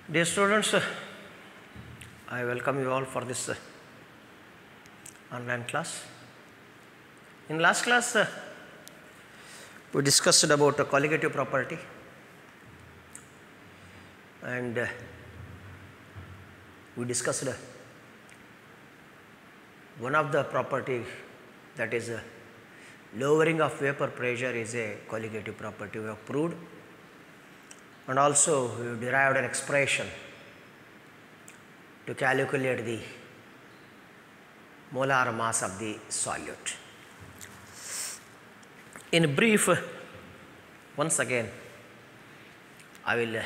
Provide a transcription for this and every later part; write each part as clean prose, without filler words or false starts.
Dear students, I welcome you all for this online class. In last class, we discussed about colligative property, and we discussed one of the property, that is lowering of vapor pressure is a colligative property we have proved, and also we derived an expression to calculate the molar mass of the solute. In brief, once again I will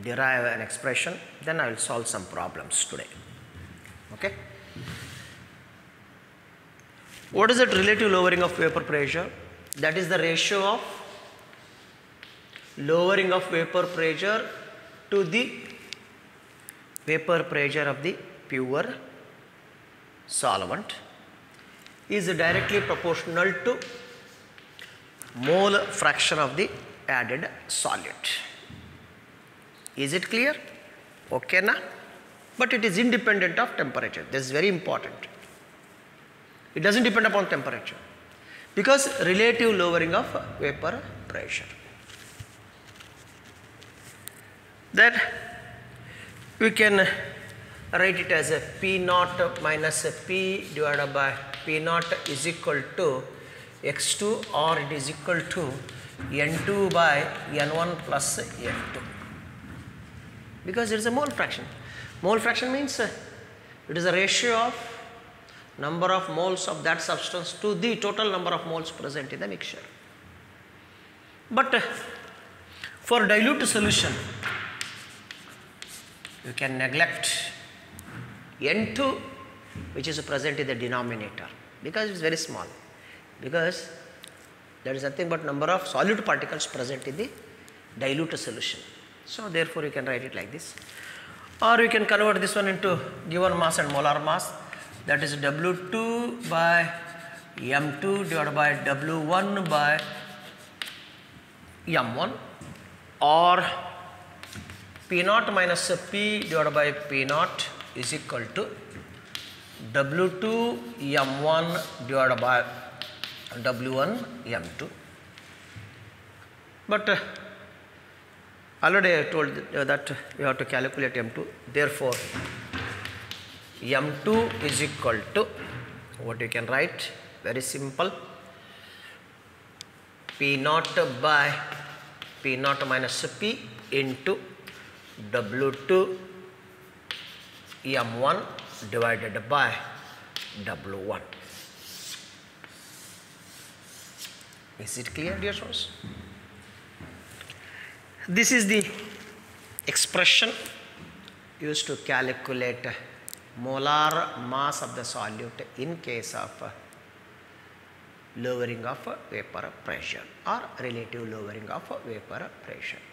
derive an expression, then I will solve some problems today. Okay? What is that relative lowering of vapor pressure? That is the ratio of lowering of vapor pressure to the vapor pressure of the pure solvent is directly proportional to mole fraction of the added solute. Is it clear? Okay na? But it is independent of temperature. This is very important. It doesn't depend upon temperature because relative lowering of vapor pressure. Then we can write it as a P naught minus a P divided by P naught is equal to X2, or it is equal to N2 by N1 plus N2, because it is a mole fraction. Mole fraction means it is a ratio of number of moles of that substance to the total number of moles present in the mixture. But for dilute solution, you can neglect N2, which is present in the denominator, because it is very small, because there is nothing but number of solute particles present in the dilute solution. So therefore you can write it like this, or you can convert this one into given mass and molar mass, that is W2 by M2 divided by W1 by M1, or P naught minus P divided by P naught is equal to W2 M1 divided by W1 M2. But already I told that we have to calculate M2. Therefore, M2 is equal to, what you can write, very simple, P naught by P naught minus P into W2 M1 divided by W1. Is it clear, dear students? This is the expression used to calculate molar mass of the solute in case of lowering of vapor pressure or relative lowering of vapor pressure.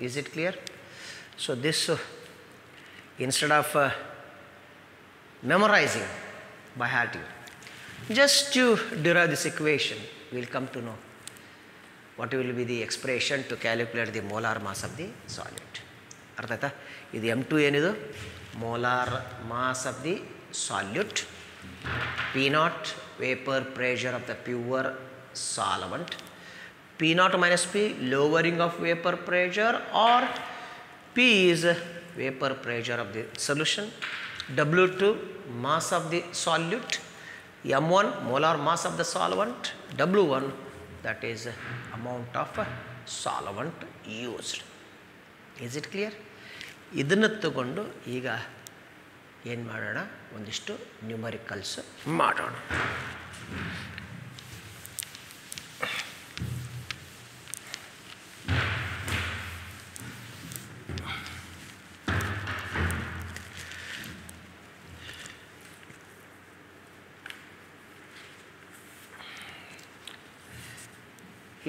Is it clear? So this, instead of memorizing by heart, just to derive this equation, we will come to know what will be the expression to calculate the molar mass of the solute. ಅರ್ಥಾಯ್ತಾ? ಇದು M2 ಏನಿದು? Molar mass of the solute, P naught vapor pressure of the pure solvent, P naught minus P lowering of vapor pressure, or P is vapor pressure of the solution, W2 mass of the solute, M1 molar mass of the solvent, W1 that is amount of solvent used. Is it clear? ಇದನ್ನು ತಗೊಂಡು ಈಗ ಏನು ಮಾಡೋಣ, ಒಂದಿಷ್ಟು numericals ಮಾಡೋಣ.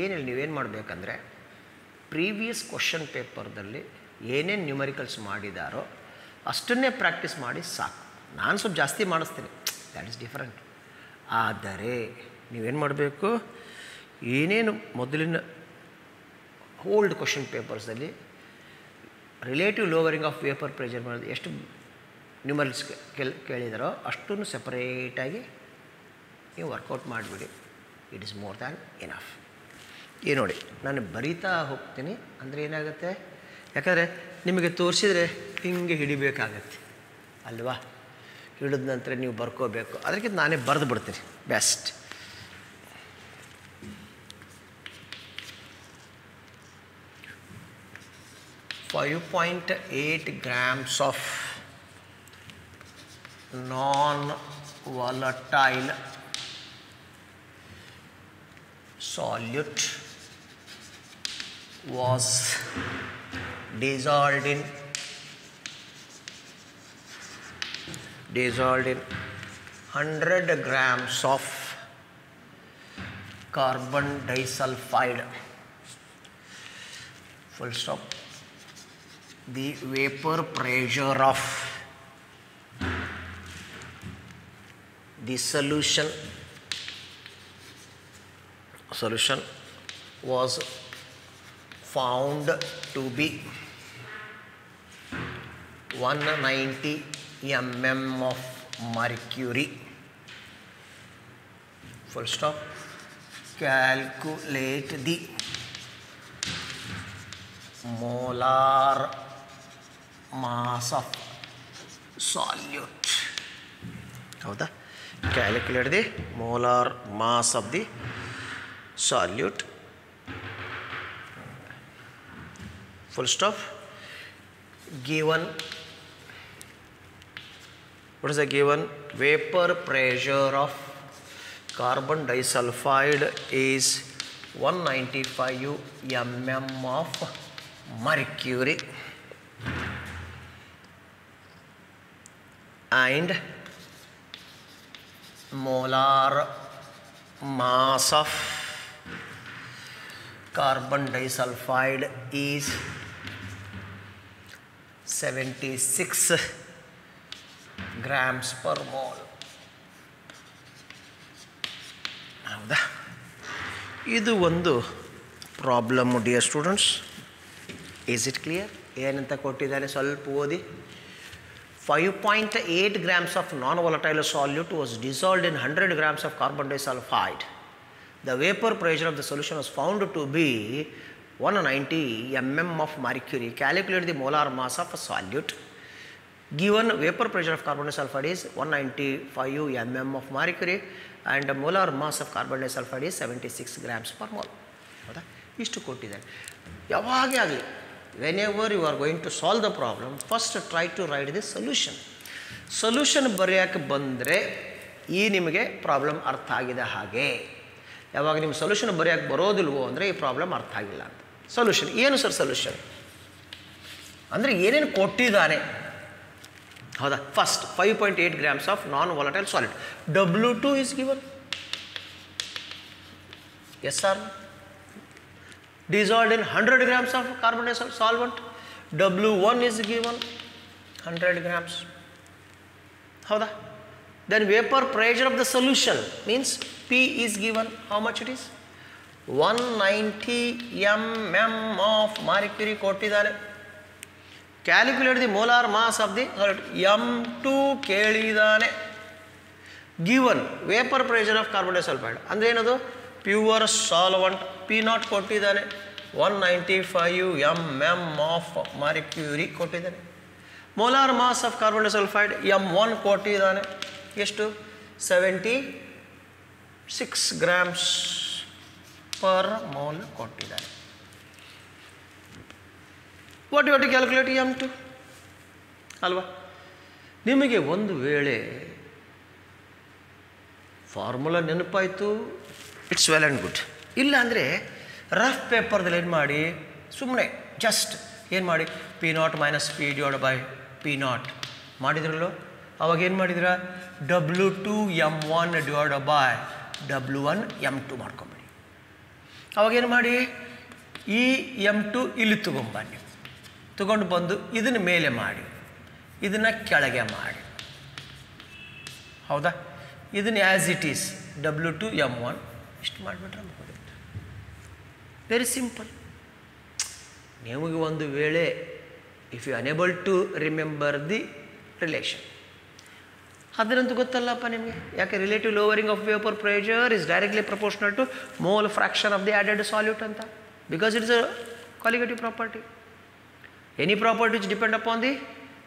ಏನಿಲ್ಲ, ನೀವೇನು ಮಾಡಬೇಕಂದ್ರೆ ಪ್ರೀವಿಯಸ್ ಕ್ವಶನ್ ಪೇಪರ್ದಲ್ಲಿ ಏನೇನು ನ್ಯೂಮರಿಕಲ್ಸ್ ಮಾಡಿದಾರೋ ಅಷ್ಟನ್ನೇ ಪ್ರಾಕ್ಟೀಸ್ ಮಾಡಿ ಸಾಕು. ನಾನು ಸ್ವಲ್ಪ ಜಾಸ್ತಿ ಮಾಡಿಸ್ತೀನಿ, ದ್ಯಾಟ್ ಈಸ್ ಡಿಫರೆಂಟ್. ಆದರೆ ನೀವೇನು ಮಾಡಬೇಕು, ಏನೇನು ಮೊದಲಿನ ಓಲ್ಡ್ ಕ್ವಶನ್ ಪೇಪರ್ಸಲ್ಲಿ relative lowering of vapour pressure ಮಾಡೋದು ಎಷ್ಟು ನ್ಯೂಮರಲ್ಸ್ ಕೇಳಿದಾರೋ ಅಷ್ಟನ್ನು ಸೆಪರೇಟಾಗಿ ನೀವು ವರ್ಕೌಟ್ ಮಾಡಿಬಿಡಿ. It is more than enough. ಈ ನೋಡಿ ನಾನು ಬರಿತಾ ಹೋಗ್ತೀನಿ ಅಂದರೆ ಏನಾಗುತ್ತೆ, ಯಾಕಂದರೆ ನಿಮಗೆ ತೋರಿಸಿದರೆ ಹಿಂಗೆ ಹಿಡಿಬೇಕಾಗತ್ತೆ ಅಲ್ವಾ. ಹಿಡಿದ ನಂತರ ನೀವು ಬರ್ಕೋಬೇಕು. ಅದಕ್ಕಿಂತ ನಾನೇ ಬರೆದು ಬಿಡ್ತೀನಿ best. .8 grams of non-volatile solute was dissolved in 100 grams of carbon disulfide. Full stop. The vapor pressure of the solution was found to be 190 mm of mercury. Full stop. Calculate the molar mass of solute. ಹೌದಾ? Calculate the molar mass of the solute. Full stop. Given, what is the given? Vapor pressure of carbon disulfide is 195 mm of mercury and molar mass of carbon disulfide is 76 grams per mole. ಹೌದಾ? ಇದು ಒಂದು problem dear students. Is it clear? ಏನಂತ ಕೊಟ್ಟಿದ್ದಾರೆ ಸ್ವಲ್ಪ ಓದಿ. 5.8 grams of non-volatile solute was dissolved in 100 grams of carbon disulfide. The vapor pressure of the solution was found to be 190 mm of mercury. Calculate the molar mass of a solute. Given vapor pressure of carbon disulfide is 195 mm of mercury and the molar mass of carbon disulfide is 76 grams per mole. ಹೌದಾ? ಇಷ್ಟು ಕೊಟ್ಟಿದ್ದಾರೆ. ಯಾವಾಗೇ ಆಗಲಿ, whenever you are going to solve the problem, first try to write the solution. Solution ಬರೆಯೋಕ್ಕೆ ಬಂದರೆ ಈ ನಿಮಗೆ problem ಅರ್ಥ ಆಗಿದೆ ಹಾಗೆ. ಯಾವಾಗ ನಿಮ್ಮ ಸೊಲ್ಯೂಷನ್ ಬರೆಯೋಕ್ಕೆ ಬರೋದಿಲ್ವೋ ಅಂದರೆ ಈ ಪ್ರಾಬ್ಲಮ್ ಅರ್ಥ ಆಗಿಲ್ಲ ಅಂತ. ಸೊಲ್ಯೂಷನ್ ಏನು ಸರ್? ಸೊಲ್ಯೂಷನ್ ಅಂದರೆ ಏನೇನು ಕೊಟ್ಟಿದ್ದಾನೆ. ಹೌದಾ? First 5.8 grams of non-volatile solid. W2 is given. Yes sir. Dissolved in 100 grams of carbon dioxide solvent. W1 is given 100 grams. ಹೌದಾ? Then vapor pressure of the solution means P is given. How much it is? 190 mm of mercury ಕೊಟ್ಟಿದ್ದಾರೆ. Calculate the molar mass of the M2 ಕೇಳಿದಾನೆ. Given vapor pressure of carbon disulfide ಅಂದರೆ ಏನದು? Pure solvent P0 ಕೊಟ್ಟಿದ್ದಾನೆ. 195 mm of mercury ಕೊಟ್ಟಿದ್ದಾನೆ. Molar mass of carbon disulphide M1 ಕೊಟ್ಟಿದ್ದಾನೆ. ಎಷ್ಟು? 76 grams per mole ಕೊಟ್ಟಿದ್ದಾನೆ. What you have to calculate M2 ಅಲ್ವಾ? ನಿಮಗೆ ಒಂದು ವೇಳೆ ಫಾರ್ಮುಲಾ ನೆನಪಾಯಿತು, ಇಟ್ಸ್ ವೆಲ್ ಆ್ಯಂಡ್ ಗುಡ್. ಇಲ್ಲ ಅಂದರೆ ರಫ್ ಪೇಪರ್ದಲ್ಲಿ ಏನು ಮಾಡಿ, ಸುಮ್ಮನೆ ಜಸ್ಟ್ ಏನು ಮಾಡಿ P0 minus P divide by P0 ಮಾಡಿದ್ರಲ್ಲೋ. ಅವಾಗ ಏನು ಮಾಡಿದ್ರ? W2 M1 divide by W1 M2 ಮಾಡ್ಕೊಂಬಿಡಿ. ಅವಾಗೇನು ಮಾಡಿ ಈ M2 ಇಲ್ಲಿ ತೊಗೊಂಬನ್ನಿ. ತೊಗೊಂಡು ಬಂದು ಇದನ್ನು ಮೇಲೆ ಮಾಡಿ, ಇದನ್ನು ಕೆಳಗೆ ಮಾಡಿ. ಹೌದಾ? ಇದನ್ನು as it is W2 M1 ಇಷ್ಟು ಮಾಡಿಬಿಟ್ರೆ ಮುಗಿದಿತ್ತು. Very simple. ನಿಮಗೆ ಒಂದು ವೇಳೆ if you unable to remember the relation. ಅದರಂತೂ ಗೊತ್ತಲ್ಲಪ್ಪ ನಿಮಗೆ, ಯಾಕೆ relative lowering of vapour pressure is directly proportional to mole fraction of the added solute ಅಂತ, because it's a colligative property. Any property which depend upon the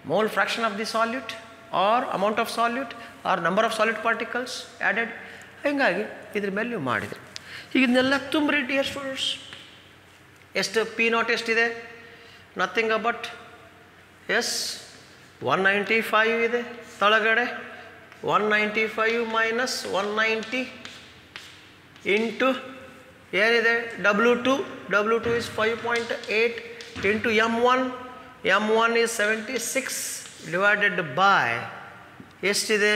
mole fraction of the solute or amount of solute or number of solute particles added. ಹೀಗಾಗಿ ಇದ್ರ ಮೇಲೆ ನೀವು ಮಾಡಿದ್ರಿ. ಈಗ ಇದನ್ನೆಲ್ಲ ತುಂಬ್ರಿ dear students. ಎಷ್ಟು P not ಎಷ್ಟಿದೆ? ನಥಿಂಗ್ ಬಟ್ 195 ಇದೆ ತಳಗಡೆ. 195 ಮೈನಸ್ 190 ಇಂಟು ಏನಿದೆ W2 is 5.8 into M1 is 76 divided by ಎಷ್ಟಿದೆ?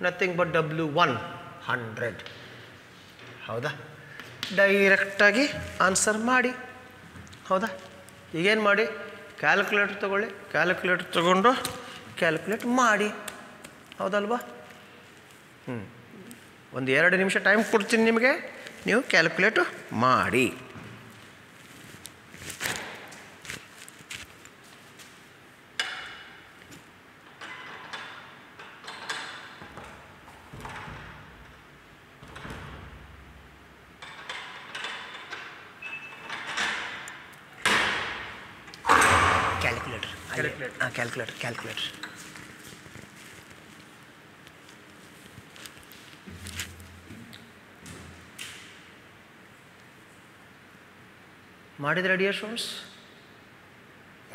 Nothing but W1 100. ಹೌದಾ? ಡೈರೆಕ್ಟಾಗಿ ಆನ್ಸರ್ ಮಾಡಿ. ಹೌದಾ? ಈಗೇನು ಮಾಡಿ, ಕ್ಯಾಲ್ಕುಲೇಟರ್ ತೊಗೊಳ್ಳಿ. ಕ್ಯಾಲ್ಕುಲೇಟರ್ ತೊಗೊಂಡು ಕ್ಯಾಲ್ಕುಲೇಟ್ ಮಾಡಿ. ಹೌದಲ್ವಾ? ಒಂದು 2 ನಿಮಿಷ ಟೈಮ್ ಕೊಡ್ತೀನಿ ನಿಮಗೆ, ನೀವು ಕ್ಯಾಲ್ಕುಲೇಟ್ ಮಾಡಿ. ಕ್ಯಾಲ್ಕುಲೇಟರ್ ಮಾಡಿದ್ರೆ ಡಿಯರ್ ಸ್ಟೂಡೆಂಟ್ಸ್,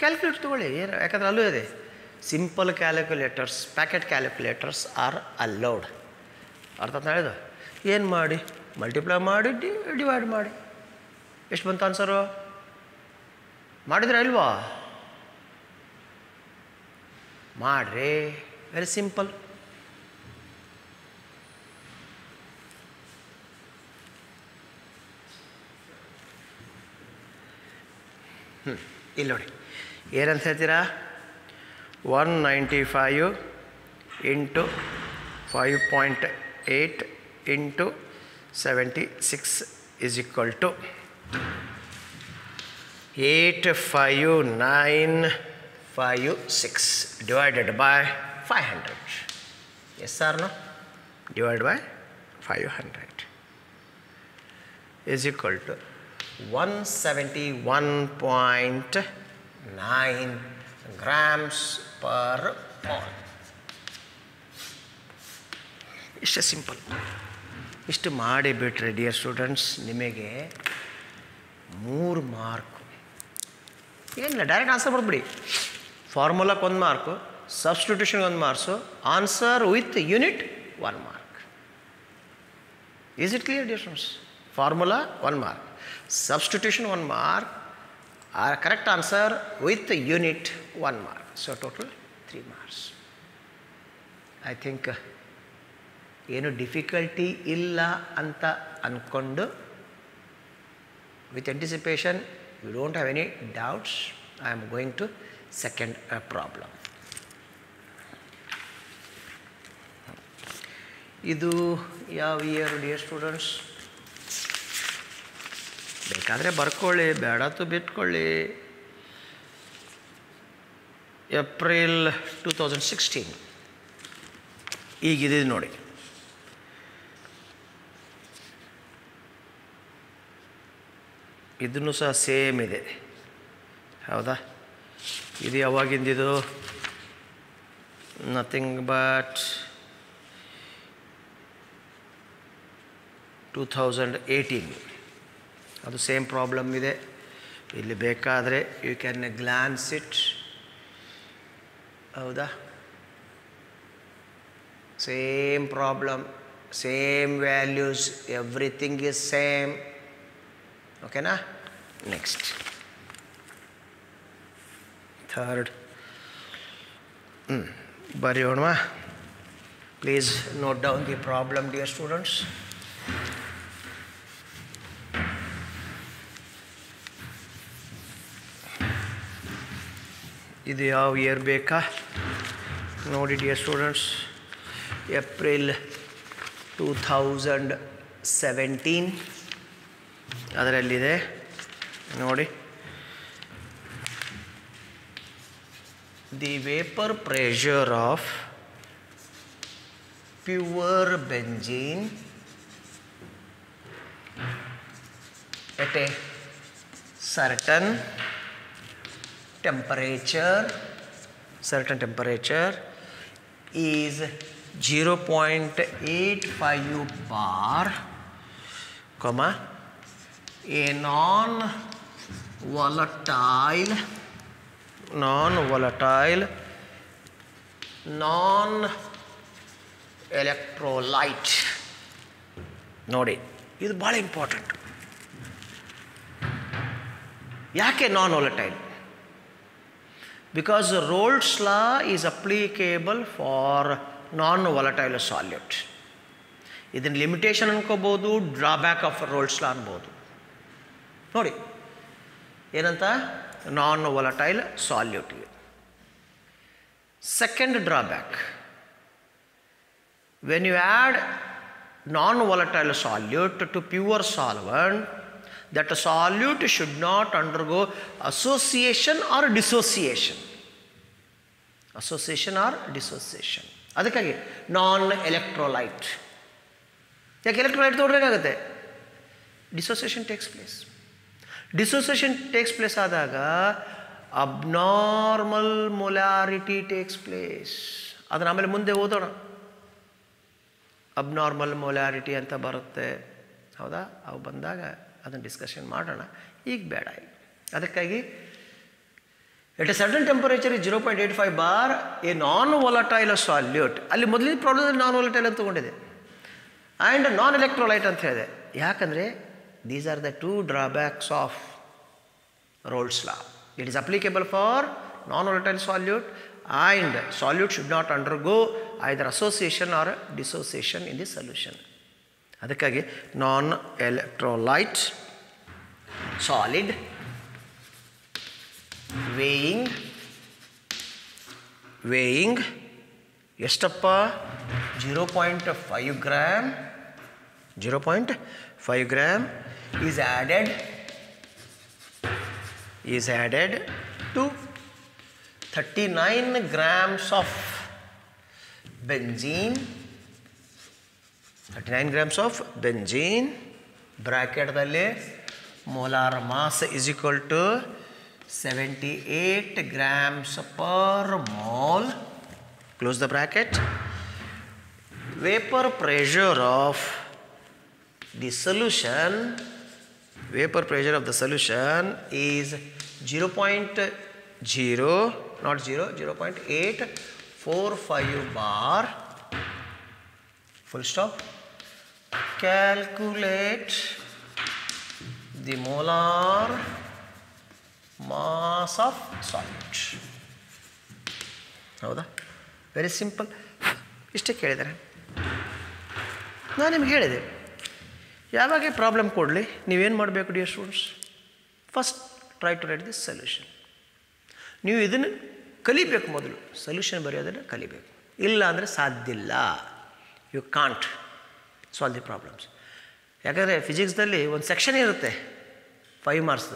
ಕ್ಯಾಲ್ಕುಲೇಟರ್ ತೊಗೊಳ್ಳಿ. ಏನು, ಯಾಕಂದರೆ ಅಲ್ಲೂ ಇದೆ simple calculators, packet calculators are allowed. ಅರ್ಥ ಹೇಳಿದ? ಏನು ಮಾಡಿ, ಮಲ್ಟಿಪ್ಲೈ ಮಾಡಿ ಡಿವೈಡ್ ಮಾಡಿ. ಎಷ್ಟು ಬಂತು ಆನ್ಸರು? ಮಾಡಿದ್ರೆ ಇಲ್ವಾ? ಮಾಡ್ರಿ, ವೆರಿ ಸಿಂಪಲ್. ಇಲ್ಲಿ ನೋಡಿ, ಏನಂತ ಹೇಳ್ತೀರಾ? 195 into 5.8 into 76 is equal to 85956 divided by 500. Yes or no? Divided by 500 is equal to 171.9 grams per mole. ಇಷ್ಟೇ ಸಿಂಪಲ್. ಇಷ್ಟು ಮಾಡಿಬಿಟ್ರೆ ಡಿಯರ್ ಸ್ಟೂಡೆಂಟ್ಸ್, ನಿಮಗೆ 3 ಮಾರ್ಕು. ಏನಿಲ್ಲ, ಡೈರೆಕ್ಟ್ ಆನ್ಸರ್ ಬರ್ಬಿಡಿ. ಫಾರ್ಮುಲಾಕ್ಕೆ 1 ಮಾರ್ಕು, ಸಬ್ಸ್ಟಿಟ್ಯೂಷನ್ಗೆ 1 marks, answer with unit 1 mark. Is it clear dear students? Formula 1 mark, substitution 1 mark, correct answer with unit 1 mark. So total 3 marks. I think ಏನು ಡಿಫಿಕಲ್ಟಿ ಇಲ್ಲ ಅಂತ ಅಂದ್ಕೊಂಡು, with anticipation, you don't have any doubts, I am going to second problem. ಇದು ಯಾವ year dear students? ಬೇಕಾದರೆ ಬರ್ಕೊಳ್ಳಿ, ಬೇಡತ್ತು ಬಿಟ್ಕೊಳ್ಳಿ. April 2016 ಈಗಿದೆ ನೋಡಿ. ಇದನ್ನು ಸಹ ಸೇಮ್ ಇದೆ. ಹೌದಾ? ಇದು ಯಾವಾಗಿಂದಿದು? Nothing but 2018. ಅದು ಸೇಮ್ ಪ್ರಾಬ್ಲಮ್ ಇದೆ. ಇಲ್ಲಿ ಬೇಕಾದರೆ ಯು ಕ್ಯಾನ್ ಗ್ಲಾನ್ಸ್ ಇಟ್. ಹೌದಾ? Same problem, same values, everything is same. ಓಕೆನಾ? ನೆಕ್ಸ್ಟ್ ಥರ್ಡ್ ಬರೆಯೋಣವಾ? Please note down the problem dear students. ಇದು ಯಾವ ಇಯರ್ ಬೇಕಾ ನೋಡಿ ಡಿಯರ್ ಸ್ಟೂಡೆಂಟ್ಸ್. ಏಪ್ರಿಲ್ 2017 ಅದರಲ್ಲಿದೆ ನೋಡಿ. the vapor pressure of pure benzene at a certain temperature is 0.85 bar, comma, a non-volatile non-electrolyte. ನೋಡಿ, ಇದು ಭಾಳ ಇಂಪಾರ್ಟೆಂಟ್. ಯಾಕೆ non volatile? Because Rolle's law is applicable for non-volatile solute. ಇದನ್ನು limitation ಅನ್ಕೋಬೋದು, drawback of Rolle's law ಅನ್ಬೋದು. ನೋಡಿ ಏನಂತ, non volatile ಸಾಲ್ಯೂಟ್ಗೆ. Second drawback, when you add non-volatile solute to pure solvent, that solute should not undergo association or dissociation. ಅದಕ್ಕಾಗಿ ನಾನ್ electrolyte. ಯಾಕೆ electrolyte ತೊಗೊಳ್ಬೇಕಾಗುತ್ತೆ? Dissociation takes place ಆದಾಗ abnormal molarity takes place. ಅದನ್ನು ಆಮೇಲೆ ಮುಂದೆ ಓದೋಣ. ಅಬ್ನಾರ್ಮಲ್ ಮೊಲಾರಿಟಿ ಅಂತ ಬರುತ್ತೆ, ಹೌದಾ? ಅವು ಬಂದಾಗ ಅದನ್ನು ಡಿಸ್ಕಷನ್ ಮಾಡೋಣ, ಈಗ ಬೇಡ. ಅದಕ್ಕಾಗಿ at a certain temperature 0.85 bar A non volatile salute. ಅಲ್ಲಿ ಮೊದಲಿನ ಪ್ರಾಬ್ಲಮ್ ನಾನ್ ವಾಲಟೈಲ್ ಅಂತ ತೊಗೊಂಡಿದೆ, ಆ್ಯಂಡ್ ನಾನ್ ಎಲೆಕ್ಟ್ರೋಲೈಟ್ ಅಂತ ಹೇಳಿದೆ. ಯಾಕಂದರೆ these are the two drawbacks of Rolle's law. It is applicable for non-volatile solute, and solute should not undergo either association or dissociation in the solution. ಅದಕ್ಕಾಗಿ ನಾನ್ electrolyte solid weighing ಎಷ್ಟಪ್ಪ? 0.5 gram is added to 39 grams of benzene. ಬ್ರ್ಯಾಕೆಟ್ದಲ್ಲಿ molar mass is equal to 78 grams per mole. Close the bracket. Vapor pressure of the solution is 0.845 bar. Full stop. Calculate the molar mass of solute. ಹೌದಾ? Very simple. ಇಷ್ಟೇ ಕೇಳಿದ್ದಾರೆ. ನಾನು ನಿಮ್ಗೆ ಹೇಳಿದೆ, ಯಾವಾಗ problem ಕೊಡಲಿ ನೀವೇನು ಮಾಡಬೇಕು dear students? First try to write this solution. ನೀವು ಇದನ್ನು ಕಲಿಬೇಕು, ಮೊದಲು ಸೊಲ್ಯೂಷನ್ ಬರೆಯೋದನ್ನು ಕಲಿಬೇಕು. ಇಲ್ಲ ಅಂದರೆ ಸಾಧ್ಯ ಇಲ್ಲ. You can't solve the problems. ಯಾಕಂದರೆ ಫಿಸಿಕ್ಸ್ದಲ್ಲಿ ಒಂದು ಸೆಕ್ಷನ್ ಇರುತ್ತೆ 5 ಮಾರ್ಕ್ಸ್,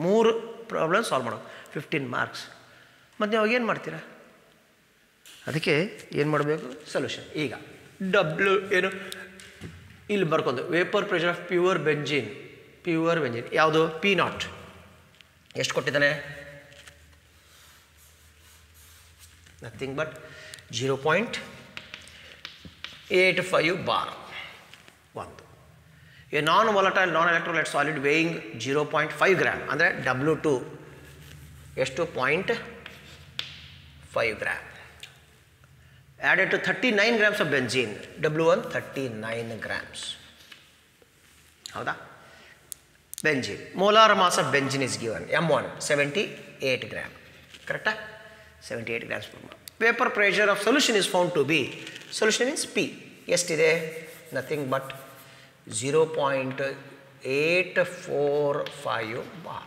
3 ಪ್ರಾಬ್ಲಮ್ ಸಾಲ್ವ್ ಮಾಡೋದು, 15 ಮಾರ್ಕ್ಸ್. ಮತ್ತು ನೀವು ಅವಾಗ ಏನು ಮಾಡ್ತೀರಾ? ಅದಕ್ಕೆ ಏನು ಮಾಡಬೇಕು? ಸೊಲ್ಯೂಷನ್. ಈಗ ಏನು ಇಲ್ಲಿ ಬರ್ಕೊಂಡು vapour pressure of pure benzene ಯಾವುದು? P0 ಎಷ್ಟು ಕೊಟ್ಟಿದ್ದಾನೆ? Nothing but 0.85 bar. ಒಂದು a non volatile non electrolyte solid weighing 0.5 gram ಅಂದರೆ W2 ಎಷ್ಟು? 0.5 gram added to 39 grams of benzene. W1 39 grams. ಹೌದಾ? Benzene molar mass of benzene is given M1 78 gram. ಕರೆಕ್ಟಾ? 78 grams per mole. Vapor pressure of solution is found to be, solution means P ಎಷ್ಟಿದೆ? nothing but 0.845 bar.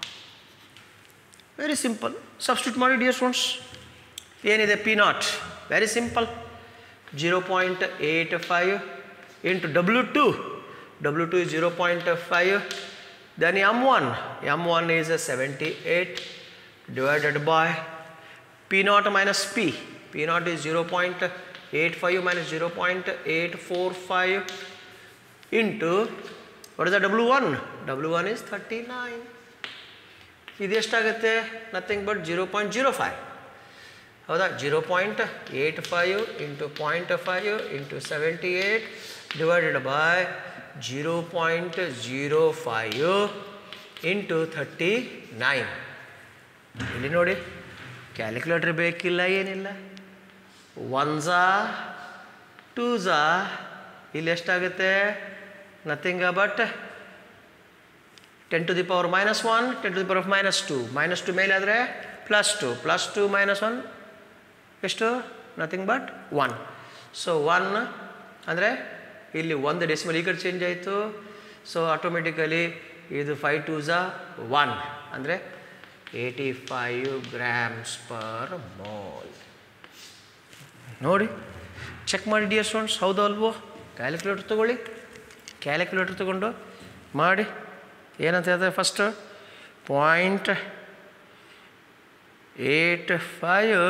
Very simple. Substitute ಮಾಡಿ dear students. ಏನಿದೆ? P0 very simple, 0.85 into W2 is 0.5, then M1 is 78 divided by P naught minus P. P naught is 0.85 minus 0.845 into, what is the W1? W1 is 39. ಇದು ಎಷ್ಟಾಗುತ್ತೆ? Nothing but 0.05. ಹೌದಾ? 0.85 into 0.5 into 78 divided by 0.05 into 39. ಇಲ್ಲಿ ನೋಡಿ, calculator ಬೇಕಿಲ್ಲ, ಏನಿಲ್ಲ. ಒನ್ಸಾ ಟೂಸಾ ಇಲ್ಲಿ ಎಷ್ಟಾಗುತ್ತೆ? Nothing but 10 to the power minus 1, 10 to the power of minus 2. Minus 2 ಮೇಲೆ ಆದರೆ ಪ್ಲಸ್ 2. ಪ್ಲಸ್ 2 minus 1 ಎಷ್ಟು? Nothing but 1. ಸೊ 1 ಅಂದರೆ ಇಲ್ಲಿ ಒಂದು ಡೆಸಿಮಲ್ ಈ ಕಡೆ ಚೇಂಜ್ ಆಯಿತು. ಸೊ ಆಟೋಮೆಟಿಕಲಿ ಇದು 5 2s 1 ಅಂದರೆ 85 grams per mole. ನೋಡಿ, ಚೆಕ್ ಮಾಡಿ ಡಿಯರ್ ಸ್ಟೂಡೆಂಟ್ಸ್, ಹೌದು ಅಲ್ವೋ? ಕ್ಯಾಲ್ಕುಲೇಟರ್ ತೊಗೊಳ್ಳಿ, ಕ್ಯಾಲ್ಕುಲೇಟರ್ ತೊಗೊಂಡು ಮಾಡಿ. ಏನಂತ ಹೇಳ್ತಾರೆ? First 0.85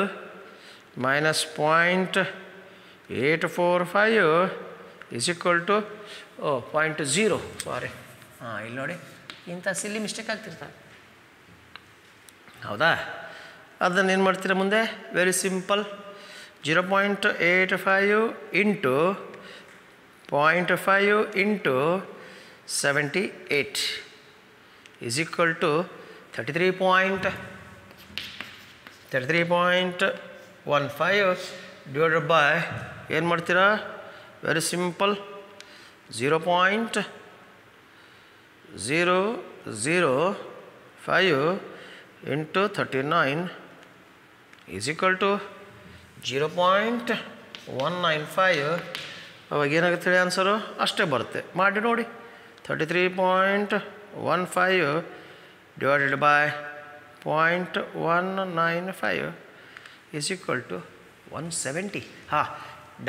minus 0.845 is equal to 0.0. ಸಾರಿ, ಇಲ್ಲಿ ನೋಡಿ, ಇಂಥ ಸಿಲ್ಲಿ ಮಿಸ್ಟೇಕ್ ಆಗ್ತಿರ್ತಾರೆ. ಹೌದಾ? ಅದನ್ನು ಏನು ಮಾಡ್ತೀರಾ ಮುಂದೆ? Very simple. 0.85 into 0.5 into 78 is equal to 33.15 divided by, ಏನು ಮಾಡ್ತೀರಾ? Very simple, 0.005 into 39 is equal to 0.195. ಅವಾಗ ಏನಾಗುತ್ತೆ ಹೇಳಿ ಆನ್ಸರು? ಅಷ್ಟೇ ಬರುತ್ತೆ. ಮಾಡಿ ನೋಡಿ. 33.15 divided by 0.195 is equal to 170. ಹಾಂ,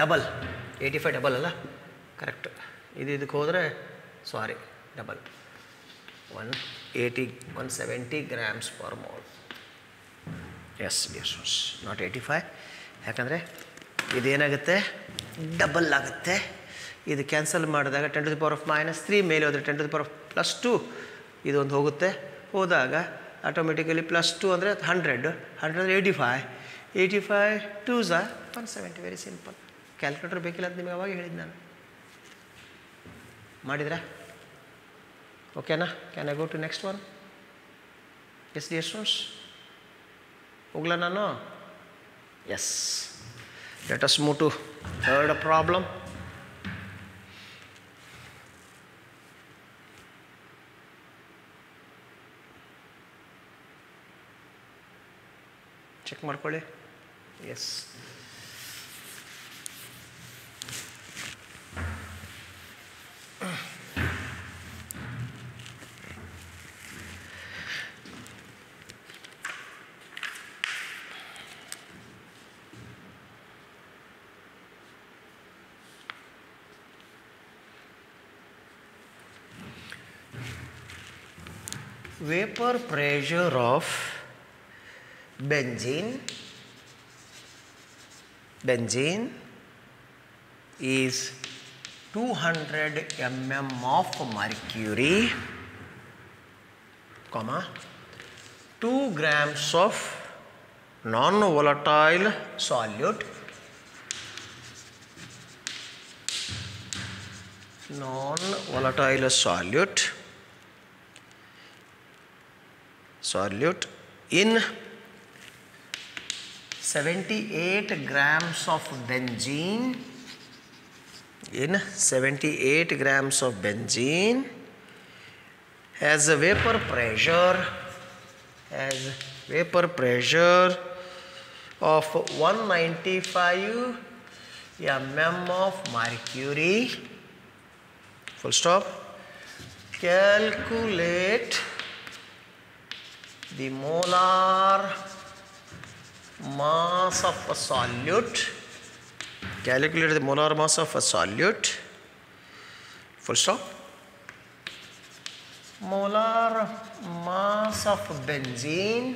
ಡಬಲ್ 85 ಡಬಲ್ ಅಲ್ಲ? ಕರೆಕ್ಟ್. ಇದಕ್ಕೆ ಹೋದರೆ sorry, double 170 grams per mole. Yes dear students, not 85. ಯಾಕಂದರೆ ಇದೇನಾಗುತ್ತೆ? ಡಬಲ್ ಆಗುತ್ತೆ. ಇದು ಕ್ಯಾನ್ಸಲ್ ಮಾಡಿದಾಗ 10 to the power of minus 3 ಮೇಲೆ ಹೋದರೆ 10 to the power of plus 2 ಇದೊಂದು ಹೋಗುತ್ತೆ. ಹೋದಾಗ ಆಟೋಮೆಟಿಕಲಿ ಪ್ಲಸ್ 2 ಅಂದರೆ 100, 100 85, 85 2s 170. Very simple. ಕ್ಯಾಲ್ಕುಲೇಟರ್ ಬೇಕಿಲ್ಲ ಅಂತ ನಿಮಗೆ ಅವಾಗ ಹೇಳಿದ್ದು ನಾನು. ಮಾಡಿದ್ರಾ? ಓಕೆನಾ? Can I go to next one? Yes dear students, ಹೋಗ್ಲಾ ನಾನು? Yes, let us move to third problem. Check ಮಾಡ್ಕೊಳ್ಳಿ. Yes, vapor pressure of benzene is 200 mm of mercury, 2 grams of non-volatile solute, in 78 grams of benzene, has a vapor pressure of 195 mm of mercury. Full stop. Calculate the molar mass of a solute. Calculate the molar mass of a solute. Full stop. Molar mass of benzene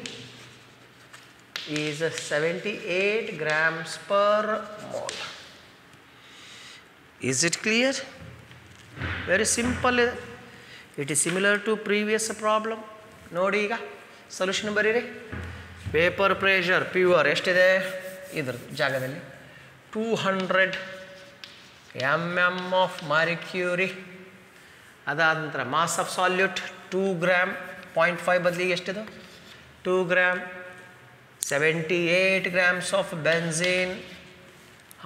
is 78 grams per mole. Is it clear? Very simple. It is similar to previous problem. ನೋಡಿ ಈಗ solution ಬರೀರಿ. Vapour pressure pure ಎಷ್ಟಿದೆ ಇದ್ರ ಜಾಗದಲ್ಲಿ 200 mm of mercury. ಅದಾದ ನಂತರ mass of salute 2 gram, 0.5 ಬದಲಿಗೆ ಎಷ್ಟಿದೆ 2 ಗ್ರಾಮ್. 78 grams of benzene.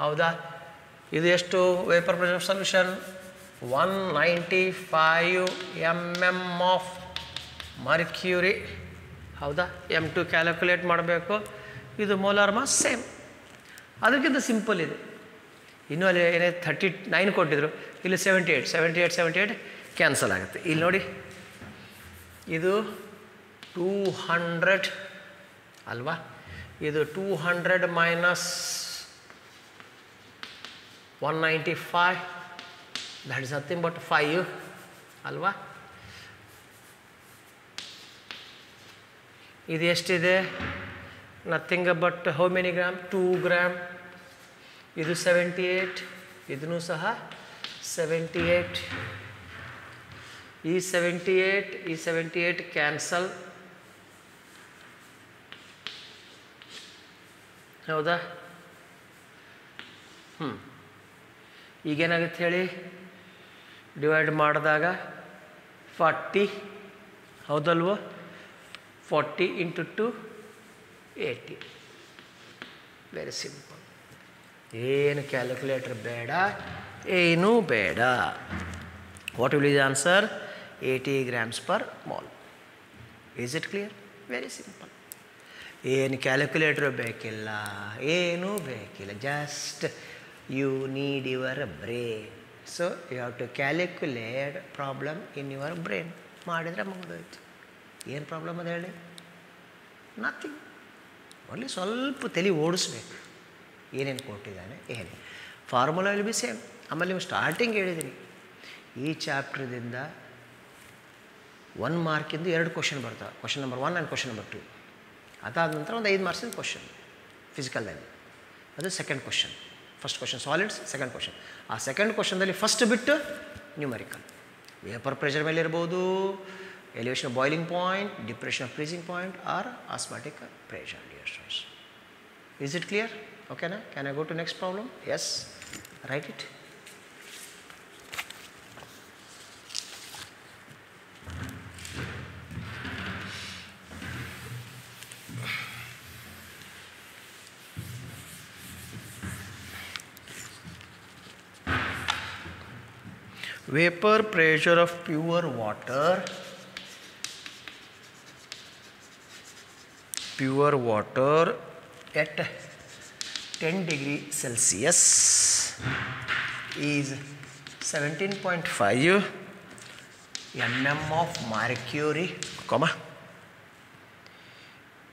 ಹೌದಾ? ಇದು ಎಷ್ಟು vapour pressure solution 195 mm of mercury. ಹೌದಾ? M2 ಕ್ಯಾಲ್ಕುಲೇಟ್ ಮಾಡಬೇಕು. ಇದು ಮೋಲಾರ್ ಮಾಸ್ ಸೇಮ್. ಅದಕ್ಕಿಂತ ಸಿಂಪಲ್ ಇದೆ. ಇನ್ನೂ ಅಲ್ಲಿ ಏನೇ 39 ಕೊಟ್ಟಿದ್ರು, ಇಲ್ಲಿ 78 ಕ್ಯಾನ್ಸಲ್ ಆಗುತ್ತೆ. ಇಲ್ಲಿ ನೋಡಿ, ಇದು 200 ಅಲ್ವಾ? ಇದು 200 minus 195, that is nothing but 5 ಅಲ್ವಾ? ಇದು ಎಷ್ಟಿದೆ? Nothing but how many gram? 2 gram. ಇದು 78, ಇದೂ ಸಹ 78. ಈ 78 ಕ್ಯಾನ್ಸಲ್. ಹೌದಾ? ಈಗೇನಾಗುತ್ತೆ ಹೇಳಿ? ಡಿವೈಡ್ ಮಾಡಿದಾಗ 40, ಹೌದಲ್ವೋ? 40 into 2 80. Very simple. ಏನು ಕ್ಯಾಲ್ಕುಲೇಟರ್ ಬೇಡ, ಏನೂ ಬೇಡ. What will is answer? 80 grams per mole. Is it clear? Very simple. ಏನು ಕ್ಯಾಲ್ಕುಲೇಟರ್ ಬೇಕಿಲ್ಲ, ಏನೂ ಬೇಕಿಲ್ಲ. Just you need your brain. So you have to calculate problem in your brain. ಮಾಡಿದರೆ ಮುಗಿದೋಯ್ತು. ಏನು ಪ್ರಾಬ್ಲಮ್ ಅದು ಹೇಳಿ? ನಥಿಂಗ್. ಓನ್ಲಿ ಸ್ವಲ್ಪ ತಲೆ ಓಡಿಸ್ಬೇಕು, ಏನೇನು ಕೊಟ್ಟಿದ್ದಾನೆ ಏನು. Formula will be same. ಆಮೇಲೆ ನೀವು ಸ್ಟಾರ್ಟಿಂಗ್ ಹೇಳಿದಿರಿ, ಈ ಚಾಪ್ಟ್ರದಿಂದ 1 ಮಾರ್ಕಿಂದು 2 ಕ್ವಶನ್ ಬರ್ತಾವೆ. Question number 1 and question number 2. ಅದಾದ ನಂತರ ಒಂದು 5 ಮಾರ್ಕ್ಸಿಂದ ಕ್ವಶನ್ ಫಿಸಿಕಲ್ದಲ್ಲಿ. ಅದು second question. First question solids, second question. ಆ ಸೆಕೆಂಡ್ ಕ್ವಶನ್ದಲ್ಲಿ ಫಸ್ಟ್ ಬಿಟ್ಟು ನ್ಯೂಮರಿಕಲ್. ವೇಪರ್ ಪ್ರೆಷರ್ ಮೇಲೆ ಇರ್ಬೋದು, elevation of boiling point, depression of freezing point, or osmotic pressure, dear students. Is it clear? Okay, na? Can I go to next problem? Yes, write it. Vapor pressure of pure water at 10 degree Celsius is 17.5 mm of mercury, comma,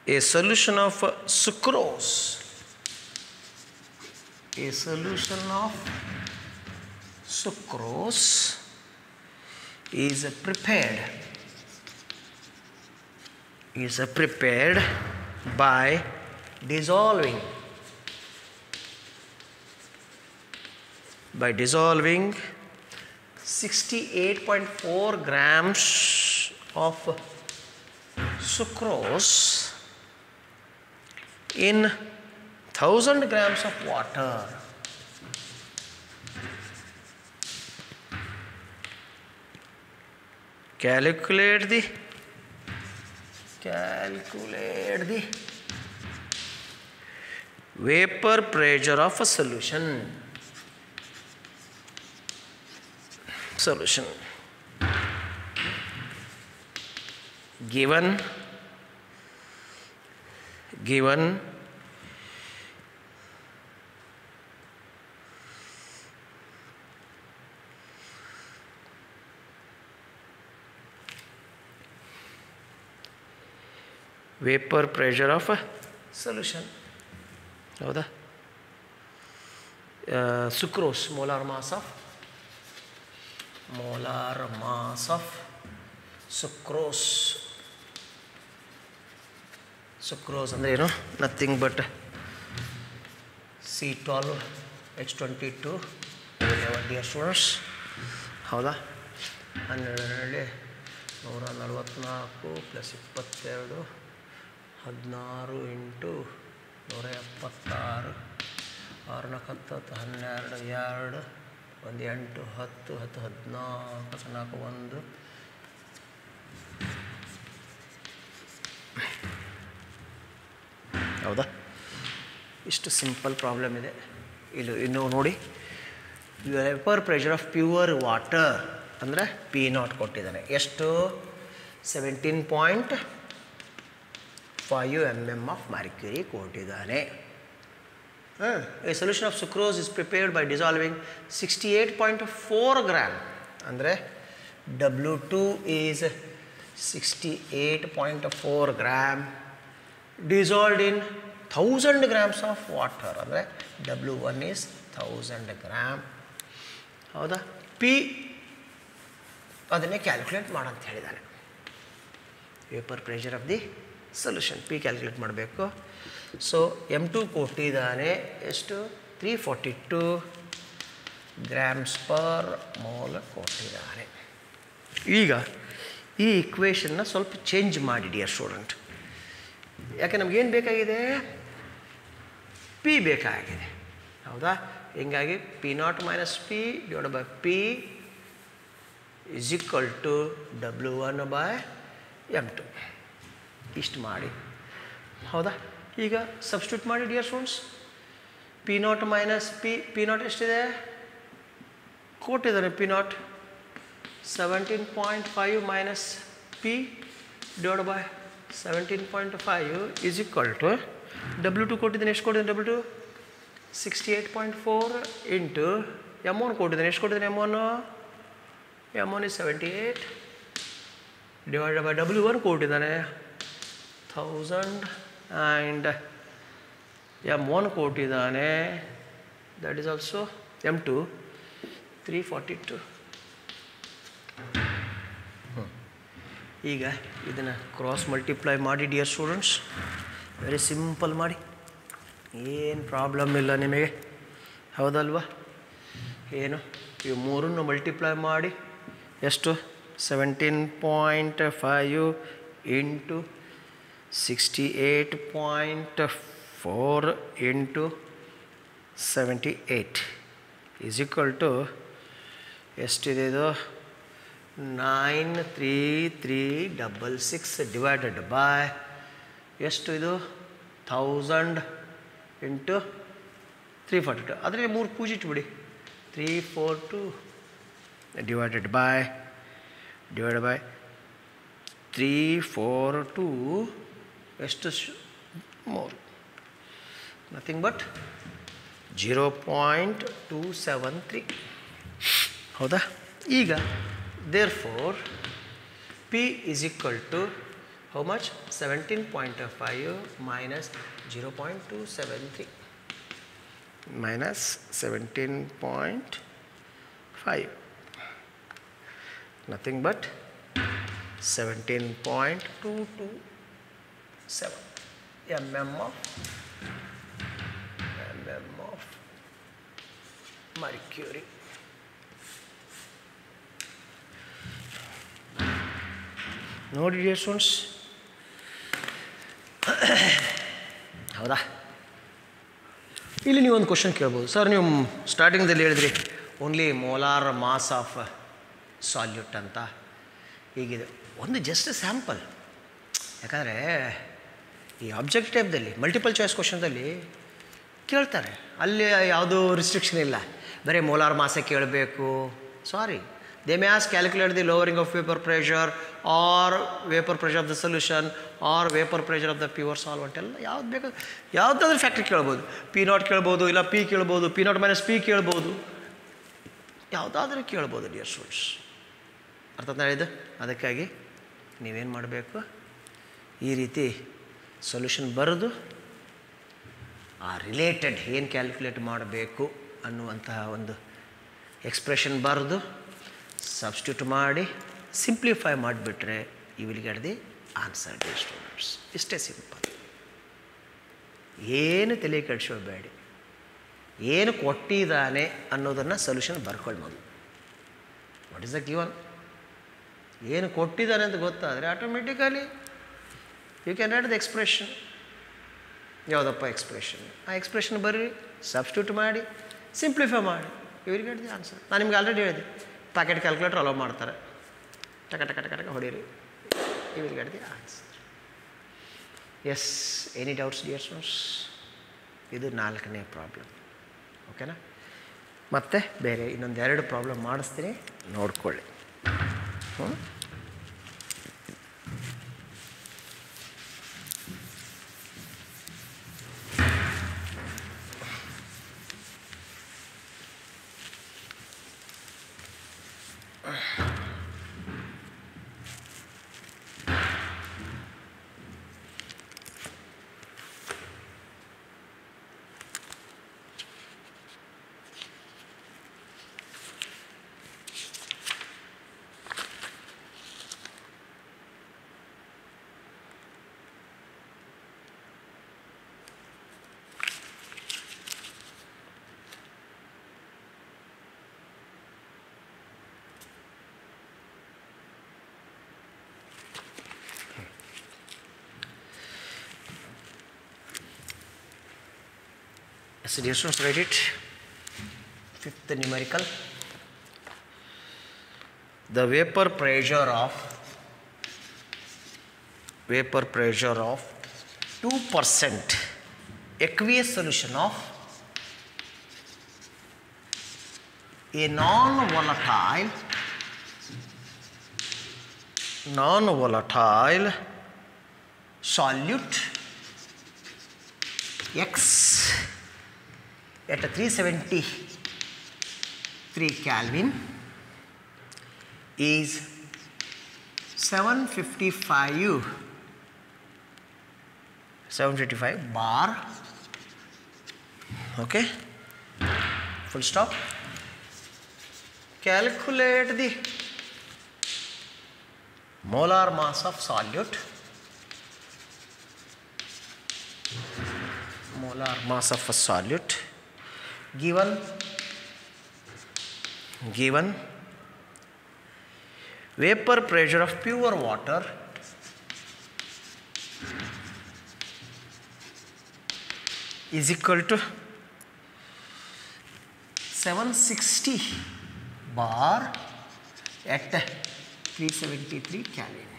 a solution of sucrose is prepared by dissolving 68.4 grams of sucrose in 1000 grams of water. Calculate the vapor pressure of a solution. Given vapor pressure of a solution. ಹೌದಾ? Sucrose, molar mass of sucrose sucrose ಅಂದರೆ ಏನು? Nothing but C12H22 dear students. ಹೌದಾ? 12 144 + 22 16 × 176 6 × 10 12 2 1 8 10 10 14 4 1. ಹೌದಾ? ಇಷ್ಟು simple problem ಇದೆ. ಇಲ್ಲಿ ಇನ್ನೂ ನೋಡಿ, vapour pressure of pure water ಅಂದರೆ P0 ಕೊಟ್ಟಿದ್ದಾನೆ. ಎಷ್ಟು? 17.5 mm ಆಫ್ ಮರ್ಕ್ಯೂರಿ ಕೊಟ್ಟಿದ್ದಾನೆ. A solution of sucrose is prepared by dissolving 68.4 gram. ಅಂದರೆ W2 is 68.4 gram dissolved in 1000 grams of water. ಅಂದರೆ W1 is 1000 gram. ಹೌದಾ? P ಅದನ್ನೇ ಕ್ಯಾಲ್ಕುಲೇಟ್ ಮಾಡಂತ ಹೇಳಿದ್ದಾನೆ. Vapour pressure of the solution P calculate ಮಾಡಬೇಕು. So M2 ಕೊಟ್ಟಿದ್ದಾನೆ. ಎಷ್ಟು? 342 grams per mole ಕೊಟ್ಟಿದ್ದಾನೆ. ಈಗ ಈ ಇಕ್ವೇಷನ್ನ ಸ್ವಲ್ಪ ಚೇಂಜ್ ಮಾಡಿ ಡಿಯರ್ ಸ್ಟೂಡೆಂಟ್. ಯಾಕೆ ನಮಗೇನು ಬೇಕಾಗಿದೆ? P ಬೇಕಾಗಿದೆ. ಹೌದಾ? ಹೀಗಾಗಿ P0 - P divided by P is equal to W1 by M2. ಇಷ್ಟು ಮಾಡಿ. ಹೌದಾ? ಈಗ ಸಬ್ಸ್ಟಿಟ್ಯೂಟ್ ಮಾಡಿ dear students. P0 - P. P0 ಎಷ್ಟಿದೆ? ಕೊಟ್ಟಿದ್ದಾನೆ P0 17.5 minus P divided by 17.5 is equal to W2 ಕೊಟ್ಟಿದ್ದಾನೆ. ಎಷ್ಟು ಕೊಟ್ಟಿದ್ದಾನೆ W2? 68.4 into M1 ಕೊಟ್ಟಿದ್ದಾನೆ. ಎಷ್ಟು ಕೊಟ್ಟಿದ್ದಾನೆ M1? M1 is 78 divided by W1 ಕೊಟ್ಟಿದ್ದಾನೆ 1000 and M1 ಕೊಟ್ಟಿದ್ದಾನೆ, that is also M2 342. ಈಗ ಇದನ್ನು ಕ್ರಾಸ್ ಮಲ್ಟಿಪ್ಲೈ ಮಾಡಿ ಡಿಯರ್ ಸ್ಟೂಡೆಂಟ್ಸ್. ವೆರಿ ಸಿಂಪಲ್ ಮಾಡಿ, ಏನು ಪ್ರಾಬ್ಲಮ್ ಇಲ್ಲ ನಿಮಗೆ. ಹೌದಲ್ವಾ? ಏನು ಇವು ಮೂರನ್ನು ಮಲ್ಟಿಪ್ಲೈ ಮಾಡಿ ಎಷ್ಟು? 17.5 into 68.4 into 78 is equal to ಎಷ್ಟಿದೆ ಇದು? 93366 divided by ಎಷ್ಟು ಇದು? 1000 into 342. ಅದರಲ್ಲಿ 3 ಪೂಜಿಟ್ಬಿಡಿ. 342 divided by 342 ಎಷ್ಟು? more, nothing but 0.273. ಹೌದಾ? ಈಗ therefore P is equal to how much? 17.5 minus 0.273 minus 17.5, nothing but 17.227 mm of mercury. ನೋಡಿ ಡಿಯರ್ ಸ್ಟೂಡೆಂಟ್ಸ್. ಹೌದಾ? ಇಲ್ಲಿ ನೀವೊಂದು ಕ್ವಶನ್ ಕೇಳ್ಬೋದು, ಸರ್ ನೀವು ಸ್ಟಾರ್ಟಿಂಗ್ದಲ್ಲಿ ಹೇಳಿದ್ರಿ only molar mass of solute ಅಂತ. ಹೀಗಿದೆ ಒಂದು ಜಸ್ಟ್ ಸ್ಯಾಂಪಲ್. ಯಾಕಂದರೆ ಈ ಆಬ್ಜೆಕ್ಟಿವ್ದಲ್ಲಿ ಮಲ್ಟಿಪಲ್ ಚಾಯ್ಸ್ ಕ್ವಶನ್ದಲ್ಲಿ ಕೇಳ್ತಾರೆ, ಅಲ್ಲಿ ಯಾವುದೂ ರಿಸ್ಟ್ರಿಕ್ಷನ್ ಇಲ್ಲ, ಬರೀ ಮೋಲಾರ್ ಮಾಸೇ ಕೇಳಬೇಕು. ಸಾರಿ, they may ask calculate the lowering of vapor pressure or vapor pressure of the solution or vapor pressure of the pure solvent. ಎಲ್ಲ ಯಾವ್ದು ಬೇಕು, ಯಾವುದಾದ್ರೂ ಫ್ಯಾಕ್ಟ್ರಿ ಕೇಳ್ಬೋದು. P0 ಕೇಳ್ಬೋದು, ಇಲ್ಲ P ಕೇಳ್ಬೋದು, P0 - P ಕೇಳ್ಬೋದು, ಯಾವುದಾದ್ರೂ ಕೇಳ್ಬೋದು ಡಿಯರ್ ಸ್ಟೂಡೆಂಟ್ಸ್. ಅರ್ಥ ಹೇಳಿದ್ದು? ಅದಕ್ಕಾಗಿ ನೀವೇನು ಮಾಡಬೇಕು, ಈ ರೀತಿ ಸೊಲ್ಯೂಷನ್ ಬರೆದು ಆ ರಿಲೇಟೆಡ್ ಏನು ಕ್ಯಾಲ್ಕುಲೇಟ್ ಮಾಡಬೇಕು ಅನ್ನುವಂತಹ ಒಂದು ಎಕ್ಸ್ಪ್ರೆಷನ್ ಬರೆದು ಸಬ್ಸ್ಟಿಟ್ಯೂಟ್ ಮಾಡಿ ಸಿಂಪ್ಲಿಫೈ ಮಾಡಿಬಿಟ್ರೆ you will get the answer dear students. ಇಷ್ಟೇ ಸಿಂಪಲ್. ಏನು ತಲೆ ಕೆಡಿಸ್ಕೋಬೇಡಿ. ಏನು ಕೊಟ್ಟಿದ್ದಾನೆ ಅನ್ನೋದನ್ನು ಸೊಲ್ಯೂಷನ್ ಬರ್ಕೊಳ್ಳಿ ಮೊದಲು. What is the given? ಏನು ಕೊಟ್ಟಿದ್ದಾನೆ ಅಂತ ಗೊತ್ತಾದರೆ automatically you can write the expression. ಯಾವುದಪ್ಪ ಎಕ್ಸ್ಪ್ರೆಷನ್? ಆ ಎಕ್ಸ್ಪ್ರೆಷನ್ ಬರ್ರಿ, ಸಬ್ಸ್ಟಿಟ್ಯೂಟ್ ಮಾಡಿ, ಸಿಂಪ್ಲಿಫೈ ಮಾಡಿ, you will get the answer. ನಾನು ನಿಮ್ಗೆ ಆಲ್ರೆಡಿ ಹೇಳಿದೆ, ಪ್ಯಾಕೆಟ್ ಕ್ಯಾಲ್ಕುಲೇಟರ್ ಅಲೋ ಮಾಡ್ತಾರೆ, ಟಕ ಟಕ ಟಕ ಟಕ ಹೊಡೀರಿ, you will get the answer. Yes, any doubts dear students? ಇದು 4ನೇ ಪ್ರಾಬ್ಲಮ್. ಓಕೆನಾ? ಮತ್ತೆ ಬೇರೆ ಇನ್ನೊಂದು 2 ಪ್ರಾಬ್ಲಮ್ ಮಾಡಿಸ್ತೀನಿ, ನೋಡ್ಕೊಳ್ಳಿ. Yes, dear students, write it. 5th numerical. The vapor pressure of 2% aqueous solution of a non-volatile solute X at 373 Kelvin is 755 bar. Okay, full stop. Calculate the molar mass of solute. Molar mass of a solute given vapor pressure of pure water is equal to 760 bar at 373 Kelvin.